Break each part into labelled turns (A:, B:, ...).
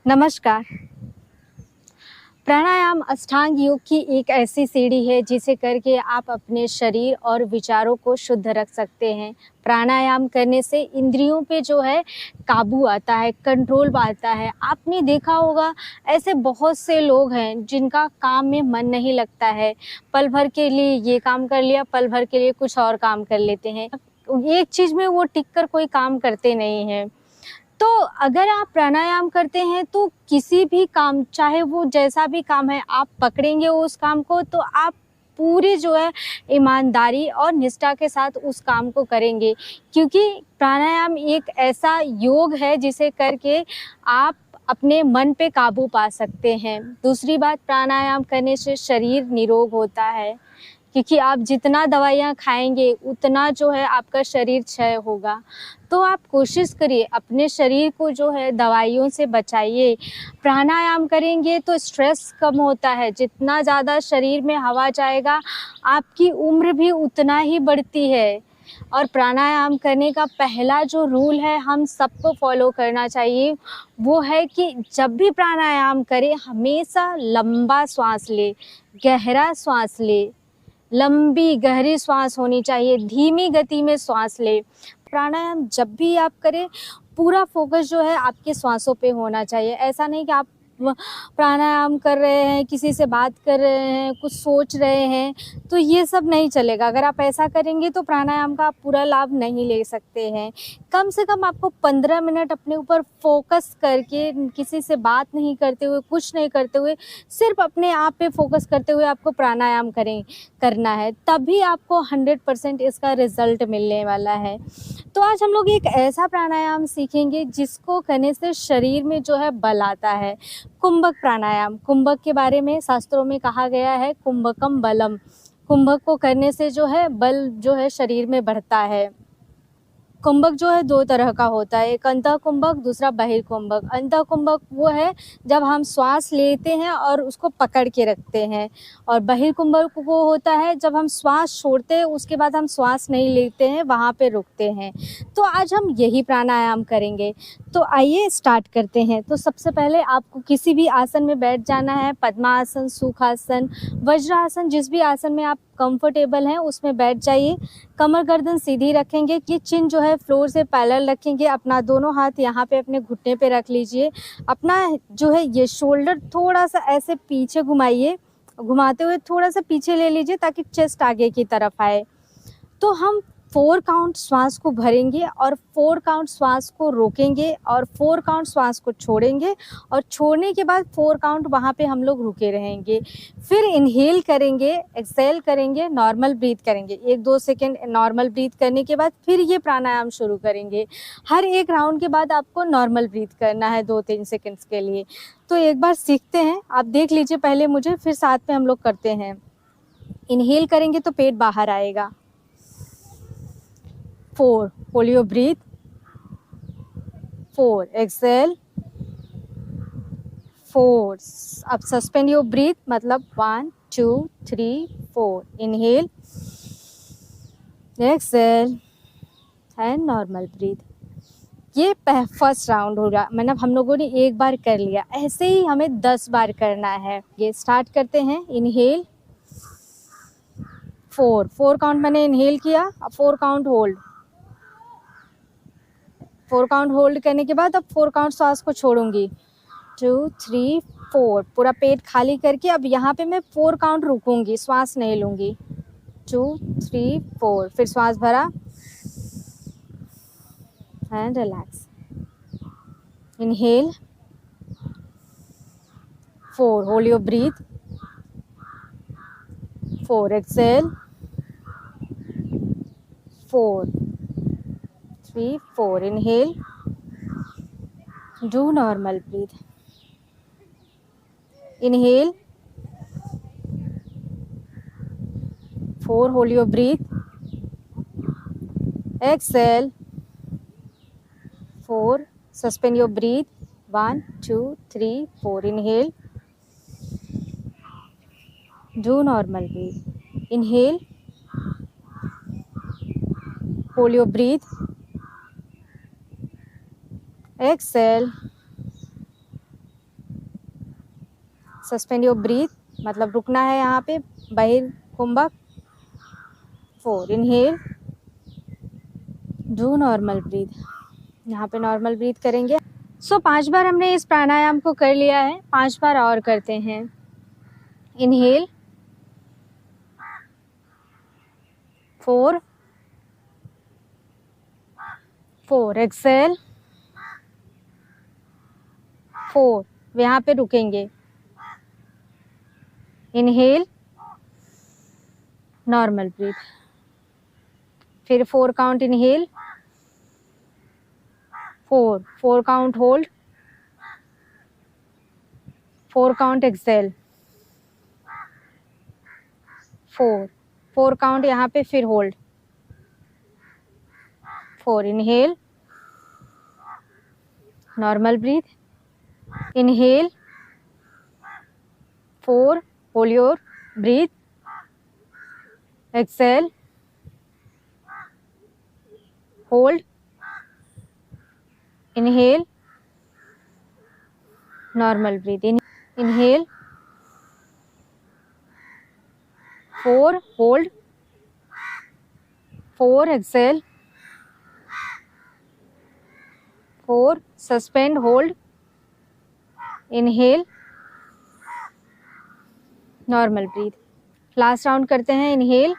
A: नमस्कार। प्राणायाम अष्टांग योग की एक ऐसी सीढ़ी है जिसे करके आप अपने शरीर और विचारों को शुद्ध रख सकते हैं। प्राणायाम करने से इंद्रियों पे जो है काबू आता है, कंट्रोल आता है। आपने देखा होगा ऐसे बहुत से लोग हैं जिनका काम में मन नहीं लगता है। पल भर के लिए ये काम कर लिया, पल भर के लिए कुछ और काम कर लेते हैं। एक चीज़ में वो टिक कर कोई काम करते नहीं हैं। तो अगर आप प्राणायाम करते हैं तो किसी भी काम, चाहे वो जैसा भी काम है, आप पकड़ेंगे उस काम को तो आप पूरी जो है ईमानदारी और निष्ठा के साथ उस काम को करेंगे, क्योंकि प्राणायाम एक ऐसा योग है जिसे करके आप अपने मन पे काबू पा सकते हैं। दूसरी बात, प्राणायाम करने से शरीर निरोग होता है, क्योंकि आप जितना दवाइयाँ खाएंगे उतना जो है आपका शरीर क्षय होगा। तो आप कोशिश करिए अपने शरीर को जो है दवाइयों से बचाइए। प्राणायाम करेंगे तो स्ट्रेस कम होता है। जितना ज़्यादा शरीर में हवा जाएगा आपकी उम्र भी उतना ही बढ़ती है। और प्राणायाम करने का पहला जो रूल है हम सबको फॉलो करना चाहिए, वो है कि जब भी प्राणायाम करें हमेशा लंबा श्वास ले, गहरा श्वास ले। लंबी गहरी श्वास होनी चाहिए, धीमी गति में श्वास ले। प्राणायाम जब भी आप करें पूरा फोकस जो है आपके श्वासों पे होना चाहिए। ऐसा नहीं कि आप प्राणायाम कर रहे हैं, किसी से बात कर रहे हैं, कुछ सोच रहे हैं, तो ये सब नहीं चलेगा। अगर आप ऐसा करेंगे तो प्राणायाम का आप पूरा लाभ नहीं ले सकते हैं। कम से कम आपको 15 मिनट अपने ऊपर फोकस करके, किसी से बात नहीं करते हुए, कुछ नहीं करते हुए, सिर्फ अपने आप पे फोकस करते हुए आपको प्राणायाम करना है, तभी आपको 100% इसका रिजल्ट मिलने वाला है। तो आज हम लोग एक ऐसा प्राणायाम सीखेंगे जिसको करने से शरीर में जो है बल आता है। कुंभक प्राणायाम। कुंभक के बारे में शास्त्रों में कहा गया है कुंभकम बलम। कुंभक को करने से जो है बल जो है शरीर में बढ़ता है। कुंभक जो है 2 तरह का होता है, एक अंतः कुंभक, दूसरा बहिर् कुंभक। अंतः कुंभक वो है जब हम श्वास लेते हैं और उसको पकड़ के रखते हैं, और बहिर् कुंभक वो होता है जब हम श्वास छोड़ते हैं उसके बाद हम श्वास नहीं लेते हैं, वहाँ पे रुकते हैं। तो आज हम यही प्राणायाम करेंगे। तो आइए स्टार्ट करते हैं। तो सबसे पहले आपको किसी भी आसन में बैठ जाना है। पद्मासन, सुखासन, वज्रासन, जिस भी आसन में आप कंफर्टेबल हैं उसमें बैठ जाइए। कमर गर्दन सीधी रखेंगे कि चिन जो है फ्लोर से पैरेलल रखेंगे। अपना दोनों हाथ यहाँ पे अपने घुटने पे रख लीजिए। अपना जो है ये शोल्डर थोड़ा सा ऐसे पीछे घुमाइए, घुमाते हुए थोड़ा सा पीछे ले लीजिए ताकि चेस्ट आगे की तरफ आए। तो हम 4 काउंट श्वास को भरेंगे और 4 काउंट श्वास को रोकेंगे और 4 काउंट श्वास को छोड़ेंगे, और छोड़ने के बाद 4 काउंट वहाँ पे हम लोग रुके रहेंगे। फिर इनहेल करेंगे, एक्सहेल करेंगे, नॉर्मल ब्रीथ करेंगे। 1-2 सेकेंड नॉर्मल ब्रीथ करने के बाद फिर ये प्राणायाम शुरू करेंगे। हर एक राउंड के बाद आपको नॉर्मल ब्रीथ करना है 2-3 सेकेंड्स के लिए। तो एक बार सीखते हैं, आप देख लीजिए पहले मुझे, फिर साथ में हम लोग करते हैं। इनहेल करेंगे तो पेट बाहर आएगा। 4, hold your breath. 4, exhale. 4, अब सस्पेंड योर ब्रीथ, मतलब 1 2 3 4। Inhale, exhale and normal breath. ये फर्स्ट राउंड होगा, मतलब हम लोगों ने एक बार कर लिया। ऐसे ही हमें 10 बार करना है। ये स्टार्ट करते हैं। इनहेल 4 काउंट मैंने इनहेल किया, अब 4 काउंट होल्ड। 4 काउंट होल्ड करने के बाद अब 4 काउंट श्वास को छोड़ूंगी। 2 3 4, पूरा पेट खाली करके अब यहाँ पे मैं 4 काउंट रुकूंगी, श्वास नहीं लूंगी। 2 3 4, फिर श्वास भरा and relax. Inhale 4, hold your breathe. 4, exhale 4 3 4, inhale, do normal breathe. Inhale 4, hold your breath. Exhale 4, suspend your breath. 1 2 3 4, inhale, do normal breathe. Inhale, hold your breath. Exhale suspend your breathe, मतलब रुकना है यहाँ पे, बहिर कुंभक। 4 inhale, do normal breathe, यहाँ पे normal breath करेंगे। 5 बार हमने इस प्राणायाम को कर लिया है, 5 बार और करते हैं। इनहेल 4 4, एक्सेल 4, यहाँ पे रुकेंगे। इनहेल, नॉर्मल ब्रीथ, फिर 4 count inhale, 4 count hold, 4 count exhale, 4 count यहाँ पे फिर hold, 4 inhale, normal breath, inhale 4, hold your breath, exhale, hold, inhale, normal breath, inhale 4, hold, 4 exhale, 4 suspend, hold, inhale, normal breath. Last round करते हैं। Inhale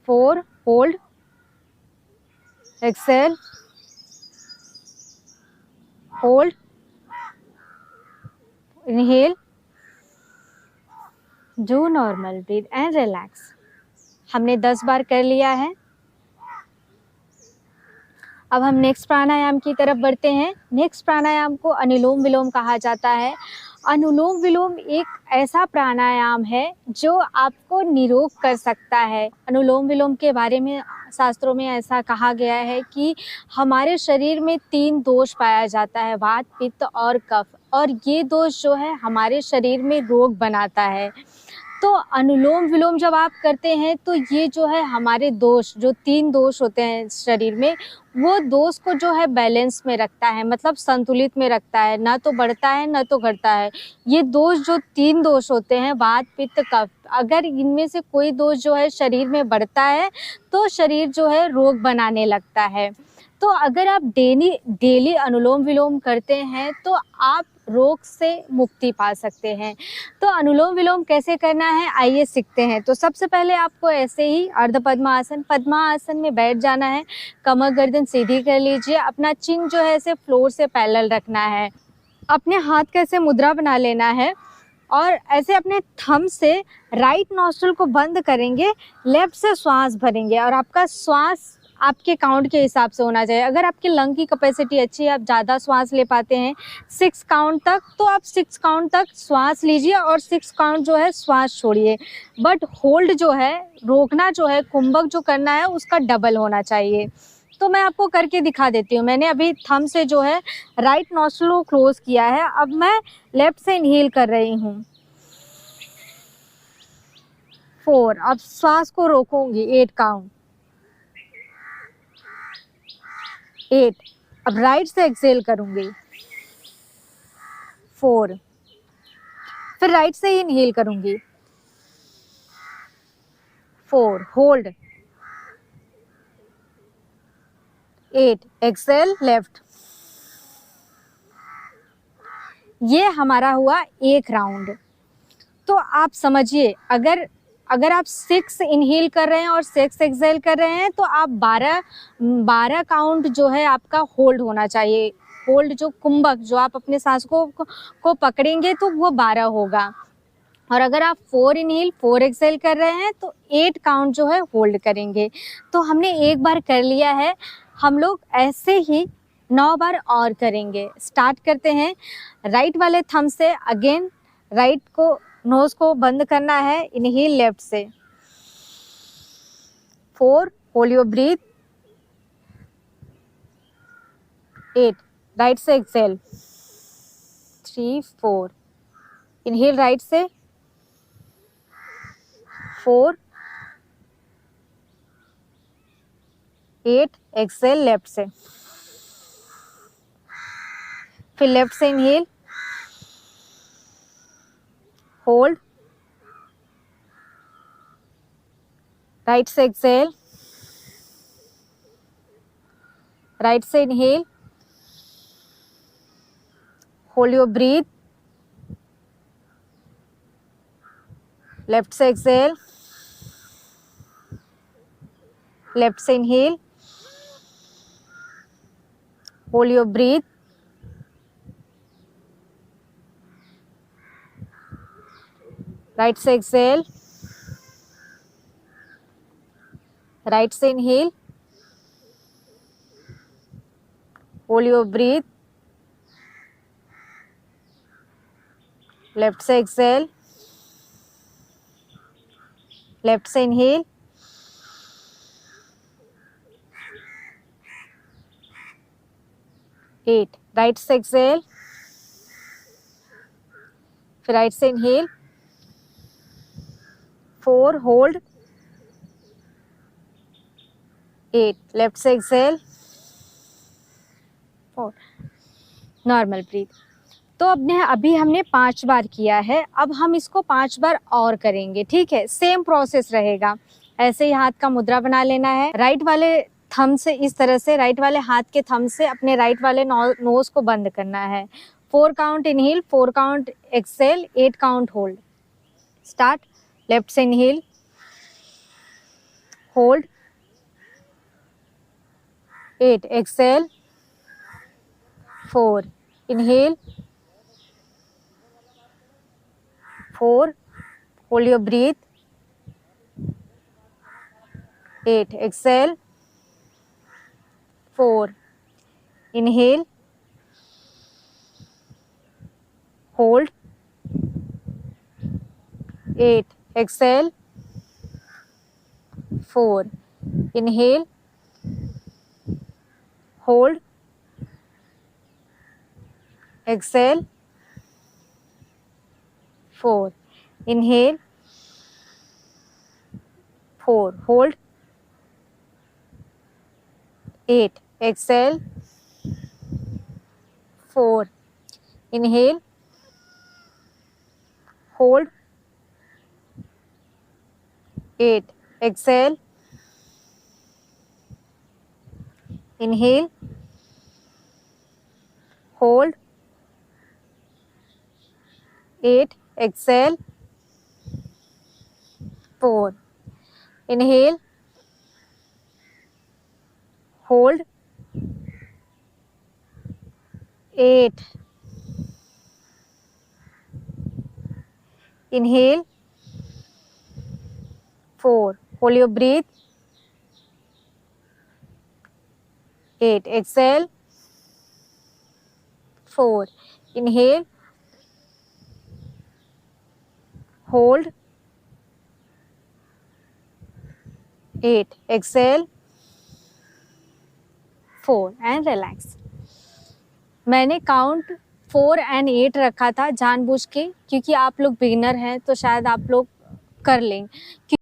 A: 4, hold, exhale, hold, inhale, do normal breath and relax. हमने 10 बार कर लिया है। अब हम next प्राणायाम की तरफ बढ़ते हैं। नेक्स्ट प्राणायाम को अनुलोम विलोम कहा जाता है। अनुलोम विलोम एक ऐसा प्राणायाम है जो आपको निरोग कर सकता है। अनुलोम विलोम के बारे में शास्त्रों में ऐसा कहा गया है कि हमारे शरीर में 3 दोष पाया जाता है, वात, पित्त और कफ, और ये दोष जो है हमारे शरीर में रोग बनाता है। तो अनुलोम विलोम जब आप करते हैं तो ये जो है हमारे दोष, जो 3 दोष होते हैं शरीर में, वो दोष को जो है बैलेंस में रखता है, मतलब संतुलित में रखता है, ना तो बढ़ता है ना तो घटता है। ये दोष जो 3 दोष होते हैं, वात, पित्त, कफ, अगर इनमें से कोई दोष जो है शरीर में बढ़ता है तो शरीर जो है रोग बनाने लगता है। तो अगर आप डेली अनुलोम विलोम करते हैं तो आप रोग से मुक्ति पा सकते हैं। तो अनुलोम विलोम कैसे करना है आइए सीखते हैं। तो सबसे पहले आपको ऐसे ही अर्ध पद्मासन में बैठ जाना है। कमर गर्दन सीधी कर लीजिए। अपना चिन जो है ऐसे फ्लोर से पैरेलल रखना है। अपने हाथ का ऐसे मुद्रा बना लेना है और ऐसे अपने थंब से राइट नॉस्ट्रिल को बंद करेंगे, लेफ्ट से श्वास भरेंगे और आपका श्वास आपके काउंट के हिसाब से होना चाहिए। अगर आपकी लंग की कैपेसिटी अच्छी है, आप ज़्यादा श्वास ले पाते हैं 6 काउंट तक, तो आप 6 काउंट तक श्वास लीजिए और 6 काउंट जो है श्वास छोड़िए। बट होल्ड जो है, रोकना जो है, कुंभक जो करना है उसका डबल होना चाहिए। तो मैं आपको करके दिखा देती हूँ। मैंने अभी थंब से जो है राइट नॉस्ट्रिल को क्लोज किया है। अब मैं लेफ्ट से इनहेल कर रही हूँ 4। अब श्वास को रोकूंगी 8 काउंट, 8। अब राइट से एक्सेल करूंगी 4। फिर राइट से ही इनहेल करूंगी 4, होल्ड 8, एक्सेल लेफ्ट। ये हमारा हुआ एक राउंड। तो आप समझिए, अगर आप 6 इनहेल कर रहे हैं और 6 एक्सेल कर रहे हैं तो आप 12 काउंट जो है आपका होल्ड होना चाहिए। होल्ड जो कुंभक, जो आप अपने सांस को पकड़ेंगे तो वो 12 होगा। और अगर आप 4 इनहेल 4 एक्सेल कर रहे हैं तो 8 काउंट जो है होल्ड करेंगे। तो हमने एक बार कर लिया है, हम लोग ऐसे ही 9 बार और करेंगे। स्टार्ट करते हैं। राइट वाले थंब से अगेन राइट को, नोज को बंद करना है। इनहेल लेफ्ट से 4, होल्ड योर ब्रीथ 8, राइट से एक्सेल 3 4, इनहेल राइट से 4 8, एक्सेल लेफ्ट से। फिर लेफ्ट से इनहेल hold, right से exhale, right से inhale, hold your breath, left से exhale, left से inhale, hold your breath, right से exhale, right से inhale, hold your breath, left से exhale, left से inhale, 8, right से exhale, फिर right से inhale, 4, hold, 8, left से exhale, 4, नॉर्मल ब्रीथ। तो अभी हमने 5 बार किया है, अब हम इसको 5 बार और करेंगे, ठीक है। सेम प्रोसेस रहेगा, ऐसे ही हाथ का मुद्रा बना लेना है, राइट वाले थंब से इस तरह से, राइट वाले हाथ के थंब से अपने राइट वाले नोज को बंद करना है। 4 count inhale, 4 count exhale, 8 count hold. Start, left से inhale, hold, 8 exhale, 4 inhale, 4 hold your breath, 8 exhale, 4 inhale, hold, 8 exhale, 4 inhale, hold, exhale, 4 inhale, 4 hold, 8 exhale, 4 inhale, hold, 8 exhale, inhale, hold, 8 exhale, 4 inhale, hold, 8 inhale, 4 hold your breath, 8 exhale, 4 inhale, hold, 8 exhale, 4 and relax। मैंने count 4 and 8 रखा था जानबूझ के, क्योंकि आप लोग beginner हैं तो शायद आप लोग कर लें।